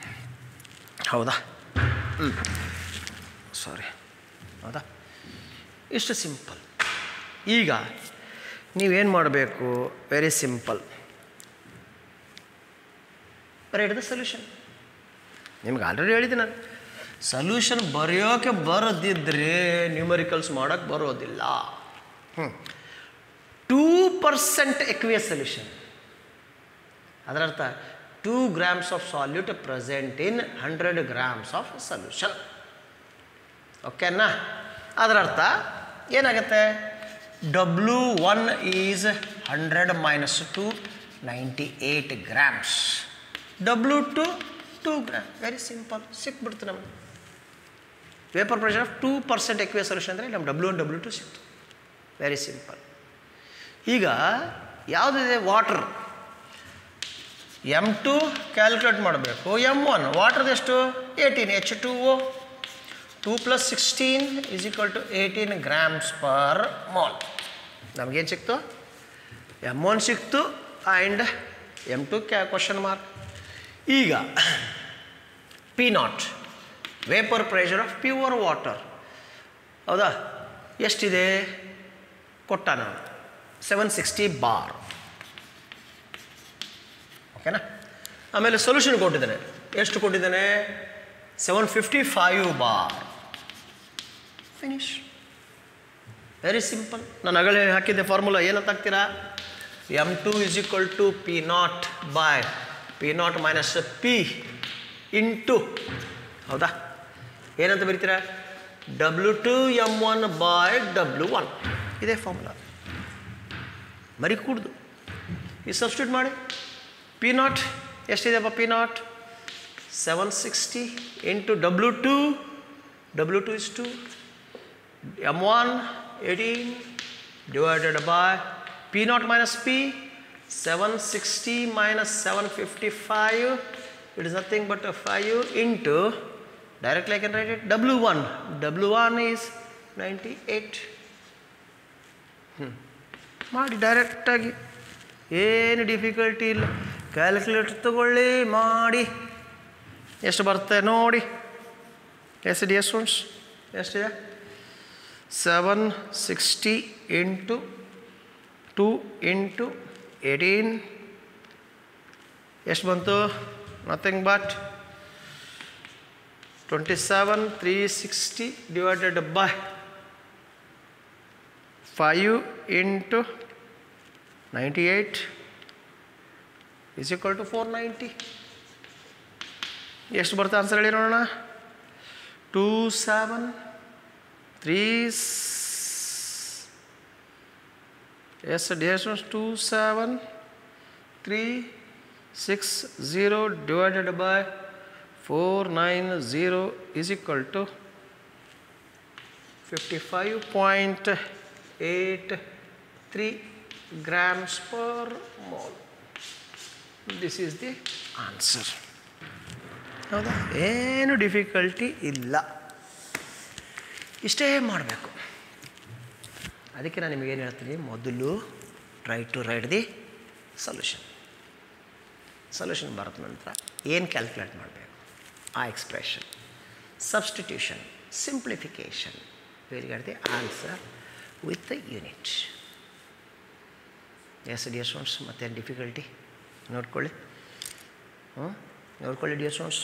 ಹೌದಾ? ಸಾರಿ, ಹೌದಾ? ಇಷ್ಟು simple. ಈಗ ನೀವೇನು ಮಾಡಬೇಕು? Very simple, right the solution. ನಿಮ್ಗೆ already ಹೇಳಿದ್ದೆ ನಾನು, solution ಬರೆಯೋಕೆ ಬರೋದಿದ್ದರೆ numericals ಮಾಡೋಕ್ಕೆ ಬರೋದಿಲ್ಲ. 2% ಎಕ್ವಿಯಸ್ ಸೊಲ್ಯೂಷನ್, ಅದರರ್ಥ 2 grams of solute present in 100 grams of solution. ಓಕೆನಾ? ಅದರರ್ಥ ಏನಾಗುತ್ತೆ? W1 is 100 minus 2 98 grams. W2 2 grams. Very simple, ಸಿಕ್ಬಿಡ್ತು ನಮಗೆ. Vapour pressure of 2% aqueous solution ಅಂದರೆ ನಮ್ಮ W1 W2 ಸಿಕ್ತು. Very simple. ಈಗ ಯಾವುದಿದೆ? ವಾಟರ್. M2 ಕ್ಯಾಲ್ಕುಲೇಟ್ ಮಾಡಬೇಕು. M1 ವಾಟರ್ದೆಷ್ಟು? 18 H2O. 2 + 16 is equal to 18 grams per mole. ನಮಗೇನು ಸಿಕ್ತು? M1 ಸಿಕ್ತು ಆ್ಯಂಡ್ M2 ಕ್ವಶನ್ ಮಾರ್ಕ್. ಈಗ P0 vapour pressure of pure water, ಹೌದಾ? ಎಷ್ಟಿದೆ? ಕೊಟ್ಟ ನಾನು 760 ಬಾರ್. ಓಕೆನಾ? ಆಮೇಲೆ ಸೊಲ್ಯೂಷನ್ ಕೊಟ್ಟಿದ್ದಾನೆ. ಎಷ್ಟು ಕೊಟ್ಟಿದ್ದಾನೆ? 755 ಬಾರ್. ಫಿನಿಶ್. Very simple. ನಾನು ಆಗಲೇ ಹಾಕಿದ್ದೆ ಫಾರ್ಮುಲಾ, ಏನಂತ ಹಾಕ್ತೀರಾ? M2 is equal to P0 by P0 minus P into, ಹೌದಾ? ಏನಂತ ಬರೀತೀರಾ? W2 M1 by W1. ಇದೇ ಫಾರ್ಮುಲಾ, ಮರಿ ಕೂಡ್ದು. ಈ ಸಬ್ಸ್ಟಿಟ್ಯೂಟ್ ಮಾಡಿ. P0 ಎಷ್ಟಿದೆಪ್ಪ? P0 760 into W2 is 2 M1 18 divided by P naught minus P 760 minus 755, it is nothing but a 5 into, directly I can write it, W1 is 98. ಮಾಡಿ ಡೈರೆಕ್ಟಾಗಿ ಏನು difficulty ಇಲ್ಲ. Calculator ತಗೊಳ್ಳಿ ಮಾಡಿ ಎಷ್ಟು ಬರುತ್ತೆ ನೋಡಿ. ಎಷ್ಟಿದೆ ಸ್ಟೂಡೆಂಟ್ಸ್? ಎಷ್ಟಿದೆ? 760 ಇಂಟು 2 ಇಂಟು 18 ಎಷ್ಟು ಬಂತು? Nothing but 27,360 divided by 5 into 98 is equal to 490. ಎಷ್ಟು ಬರುತ್ತೆ ಆನ್ಸರ್ ಹೇಳಿ ನೋಡೋಣ. 27360 divided by 490 is equal to 55.83 grams per mole. This is the answer. ಹೌದಾ? ಏನು ಡಿಫಿಕಲ್ಟಿ ಇಲ್ಲ, ಇಷ್ಟೇ ಮಾಡಬೇಕು. ಅದಕ್ಕೆ ನಾನು ನಿಮಗೇನು ಹೇಳ್ತೀನಿ, ಮೊದಲು try to write the solution. Solution ಬರೆದ ನಂತರ ಏನು ಕ್ಯಾಲ್ಕುಲೇಟ್ ಮಾಡಬೇಕು, ಆ expression, substitution, simplification, will get the answer with the unit. Yes dear students, ಮತ್ತೇನು ಡಿಫಿಕಲ್ಟಿ ನೋಡ್ಕೊಳ್ಳಿ. ನೋಡ್ಕೊಳ್ಳಿ ಡಿಯರ್ ಸ್ಟೂಡೆಂಟ್ಸ್,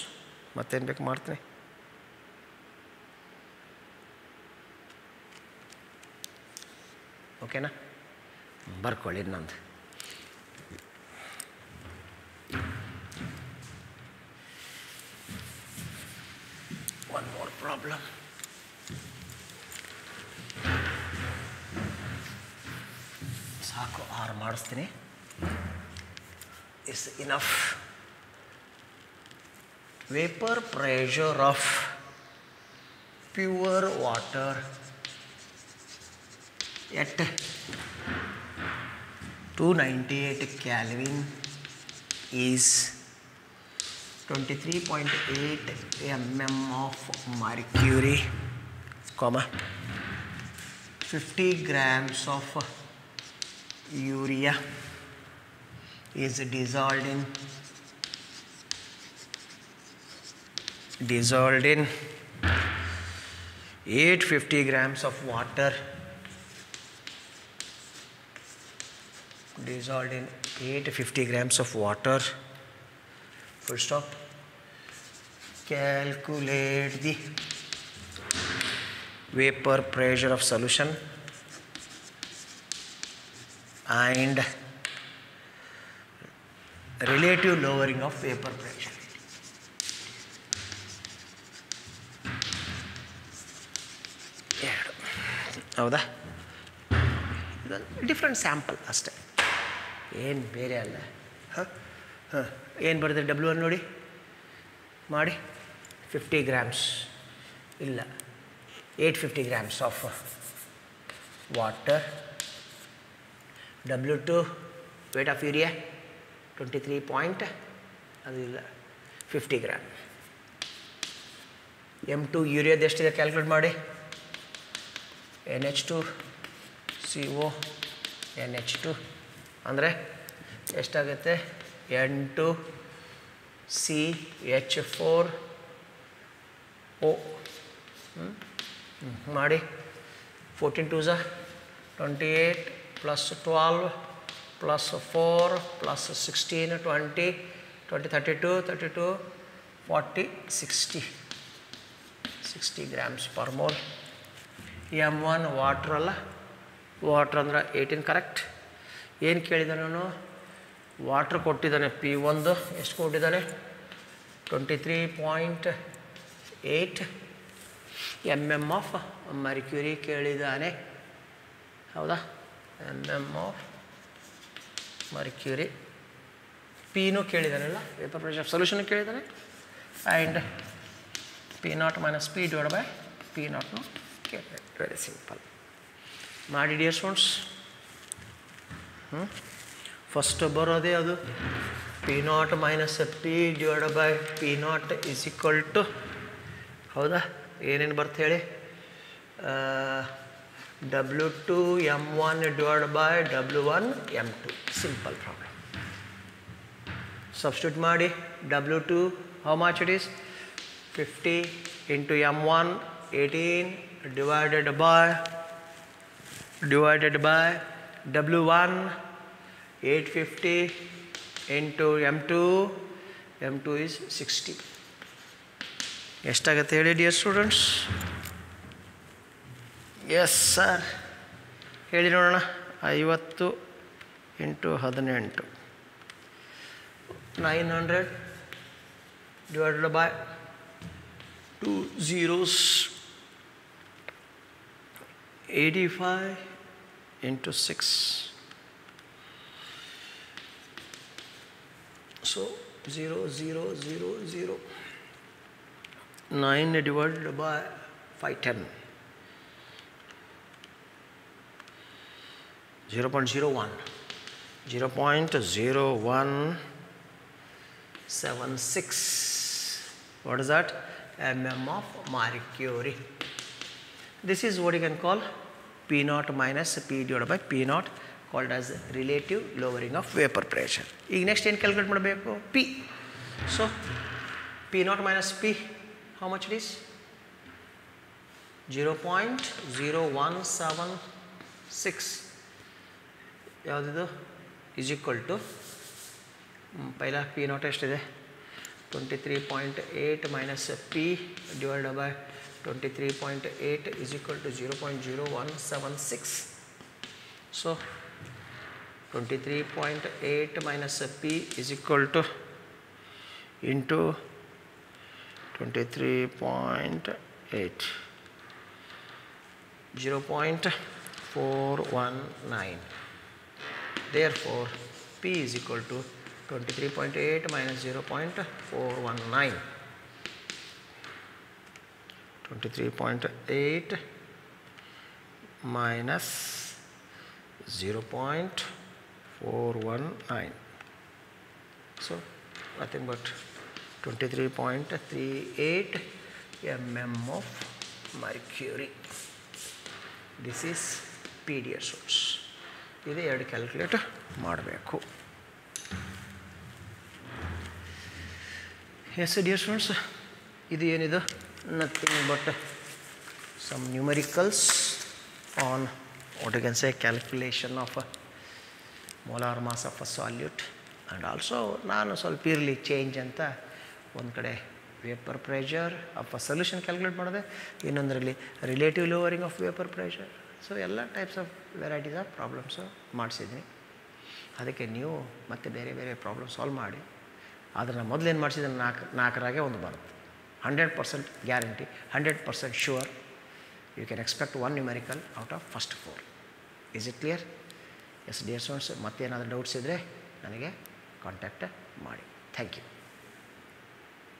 ಮತ್ತೇನು ಬೇಕು ಮಾಡ್ತೀನಿ. ಓಕೆನಾ? ಬರ್ಕೊಳ್ಳಿ ನಂದು. One more problem. ಸಾಕು, 6 ಮಾಡಿಸ್ತೀನಿ. Is enough. Vapor pressure of pure water at 298 Kelvin is 23.8 mm of mercury, 50 grams of urea is dissolved in 850 grams of water. Dissolved in 850 grams of water. Full stop. Calculate the vapor pressure of solution and relative lowering of vapor pressure. ಹೌದಾ? ಇದೊಂದು different sample ಅಷ್ಟೇ, ಏನು ಬೇರೆ ಅಲ್ಲ. ಏನು ಬರ್ತದೆ W1 ನೋಡಿ ಮಾಡಿ. 50 grams ಇಲ್ಲ, 850 grams of water. W2 weight of urea 23 point, ಅದು ಇಲ್ಲ, 50 ಗ್ರಾಮ್. M2 ಯೂರಿಯಾದ ಎಷ್ಟಿದೆ ಕ್ಯಾಲ್ಕುಲೇಟ್ ಮಾಡಿ. NH2CO NH2 ಅಂದರೆ ಎಷ್ಟಾಗುತ್ತೆ? N2CH4O ಮಾಡಿ. 14 2s 28 plus 12 plus 4 plus 16 20 20 32 32 40 60 grams per mole. M1 water ಅಲ್ಲ, ವಾಟ್ರ್ ಅಂದ್ರೆ 18 ಕರೆಕ್ಟ್. ಏನು ಕೇಳಿದ್ದಾನೆ ಅವನು? ವಾಟ್ರ್ ಕೊಟ್ಟಿದ್ದಾನೆ. P1 ಎಷ್ಟು ಕೊಟ್ಟಿದ್ದಾನೆ? 23.8 mm ಆಫ್ ಮರ್ಕ್ಯೂರಿ ಕೇಳಿದ್ದಾನೆ. ಹೌದಾ? mm of mercury. Pನೂ ಕೇಳಿದ್ದಾನಲ್ಲ, ವೇಪರ್ ಪ್ರೆಷರ್ ಆಫ್ ಸೊಲ್ಯೂಷನ್ ಕೇಳಿದ್ದಾನೆ. And P0 minus P divided by P0 ಕೇಳಿದ್ದಾನೆ. ವೆರಿ ಸಿಂಪಲ್ ಮಾಡಿ ಡಿಯರ್ ಸ್ಟೂಡೆಂಟ್ಸ್. ಫಸ್ಟ್ ಬರೋದೇ ಅದು P0 minus P divided by P0 is equal to, ಹೌದಾ, ಏನೇನು ಬರ್ತ ಹೇಳಿ, W2 M1 divided by W1 M2. Simple problem. Substitute ಮಾಡಿ. W2 how much it is? 50 into M1 18 divided by W1 850 into M2 is 60. ಎಷ್ಟಾಗುತ್ತೆ ಹೇಳಿ dear students? Yes sir, ಹೇಳಿ ನೋಡೋಣ. 50 into 18 900 divided by 2 zeros 85 into 6. So 0 0 0 0 9 divided by 510 0.01 0.0176. What is that? mm of mercury. This is what you can call P0 minus P divided by P0, called as relative lowering of vapor pressure. ಈಗ next ಏನು calculate ಮಾಡಬೇಕು? P. So P0 minus P, how much it is? 0.0176. ಯಾವುದಿದು? Is equal to, ಪೈಲ P0 ಎಷ್ಟಿದೆ? 23.8 minus P divided by 23.8 is equal to 0.0176. So 23.8 minus P is equal to into 23.8 0.419. Therefore P is equal to 23.8 minus 0.419. 23.8 minus 0.419. So nothing but 23.38 mm of mercury. This is P dear students. ಇದು ಎರಡು calculate ಮಾಡಬೇಕು. S dear students, ಇದು ಏನಿದು? Nothing but some numericals on what you can say calculation of molar mass of a solute. And also ನಾನು ಸ್ವಲ್ಪ ಇರಲಿ change ಅಂತ ಒಂದು ಕಡೆ vapour pressure of a solution calculate ಮಾಡಿದೆ, ಇನ್ನೊಂದರಲ್ಲಿ relative lowering of vapour pressure. So ಎಲ್ಲ types of varieties of problems ಮಾಡಿಸಿದ್ದೀನಿ. ಅದಕ್ಕೆ ನೀವು ಮತ್ತೆ ಬೇರೆ ಬೇರೆ ಪ್ರಾಬ್ಲಮ್ ಸಾಲ್ವ್ ಮಾಡಿ. ಆದರೆ ನಾನು ಮೊದಲೇನು ಮಾಡಿಸಿದ್ರೆ ನಾಲ್ಕರಾಗೆ ಒಂದು ಬರುತ್ತೆ. 100% guarantee, 100% sure. You can expect one numerical out of first 4. Is it clear? Yes dear students, ಮತ್ತೇನಾದರೂ ಡೌಟ್ಸ್ ಇದ್ದರೆ ನನಗೆ ಕಾಂಟ್ಯಾಕ್ಟ್ ಮಾಡಿ. Thank you.